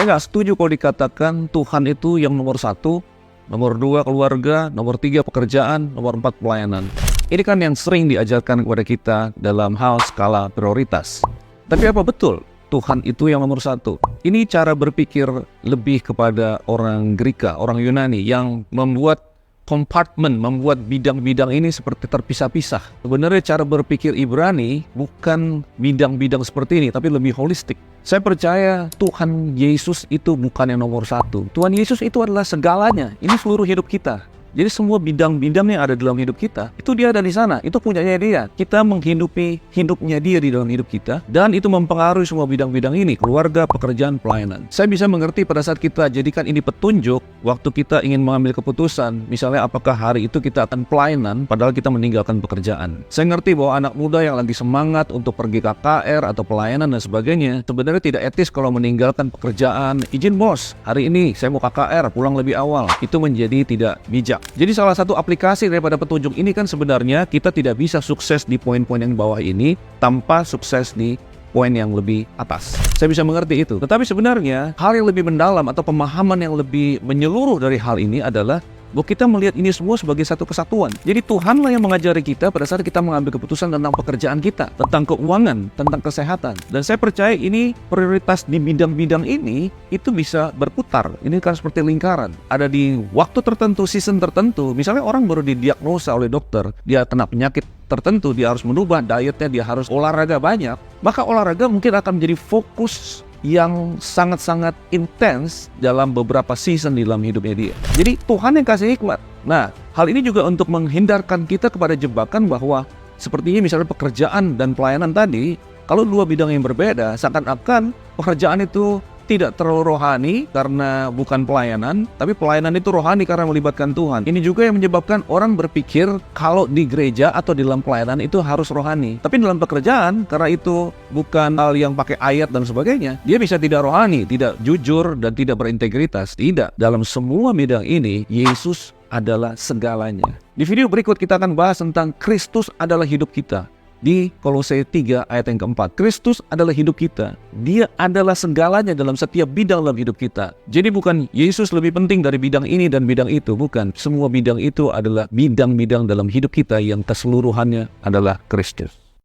Saya nggak setuju kalau dikatakan Tuhan itu yang nomor 1, nomor 2 keluarga, nomor 3 pekerjaan, nomor 4 pelayanan. Ini kan yang sering diajarkan kepada kita dalam hal skala prioritas. Tapi apa betul Tuhan itu yang nomor 1? Ini cara berpikir lebih kepada orang Greka, orang Yunani yang membuat kompartemen, membuat bidang-bidang ini seperti terpisah-pisah. Sebenarnya cara berpikir Ibrani bukan bidang-bidang seperti ini, tapi lebih holistik. Saya percaya Tuhan Yesus itu bukan yang nomor 1. Tuhan Yesus itu adalah segalanya. Ini seluruh hidup kita. Jadi semua bidang-bidang yang ada dalam hidup kita, itu dia ada di sana, itu punyanya dia. Kita menghidupi hidupnya dia di dalam hidup kita, dan itu mempengaruhi semua bidang-bidang ini, keluarga, pekerjaan, pelayanan. Saya bisa mengerti pada saat kita jadikan ini petunjuk, waktu kita ingin mengambil keputusan, misalnya apakah hari itu kita akan pelayanan, padahal kita meninggalkan pekerjaan. Saya ngerti bahwa anak muda yang lagi semangat untuk pergi KKR atau pelayanan dan sebagainya, sebenarnya tidak etis kalau meninggalkan pekerjaan. Izin bos, hari ini saya mau KKR, pulang lebih awal. Itu menjadi tidak bijak. Jadi salah satu aplikasi daripada petunjuk ini kan sebenarnya kita tidak bisa sukses di poin-poin yang di bawah ini tanpa sukses di poin yang lebih atas. Saya bisa mengerti itu. Tetapi sebenarnya hal yang lebih mendalam atau pemahaman yang lebih menyeluruh dari hal ini adalah bahwa kita melihat ini semua sebagai satu kesatuan. Jadi Tuhanlah yang mengajari kita pada saat kita mengambil keputusan tentang pekerjaan kita, tentang keuangan, tentang kesehatan. Dan saya percaya ini prioritas di bidang-bidang ini itu bisa berputar. Ini kan seperti lingkaran. Ada di waktu tertentu, season tertentu. Misalnya orang baru didiagnosa oleh dokter, dia kena penyakit tertentu, dia harus merubah dietnya, dia harus olahraga banyak. Maka olahraga mungkin akan menjadi fokus yang sangat-sangat intens dalam beberapa season di dalam hidupnya dia. Jadi Tuhan yang kasih hikmat. Nah, hal ini juga untuk menghindarkan kita kepada jebakan bahwa sepertinya misalnya pekerjaan dan pelayanan tadi, kalau dua bidang yang berbeda, seakan-akan pekerjaan itu tidak terlalu rohani karena bukan pelayanan, tapi pelayanan itu rohani karena melibatkan Tuhan. Ini juga yang menyebabkan orang berpikir kalau di gereja atau di dalam pelayanan itu harus rohani. Tapi dalam pekerjaan, karena itu bukan hal yang pakai ayat dan sebagainya, dia bisa tidak rohani, tidak jujur, dan tidak berintegritas. Tidak. Dalam semua bidang ini, Yesus adalah segalanya. Di video berikut kita akan bahas tentang Kristus adalah hidup kita. Di Kolose 3 ayat yang keempat, Kristus adalah hidup kita. Dia adalah segalanya dalam setiap bidang dalam hidup kita. Jadi bukan Yesus lebih penting dari bidang ini dan bidang itu, bukan. Semua bidang itu adalah bidang-bidang dalam hidup kita yang keseluruhannya adalah Kristus.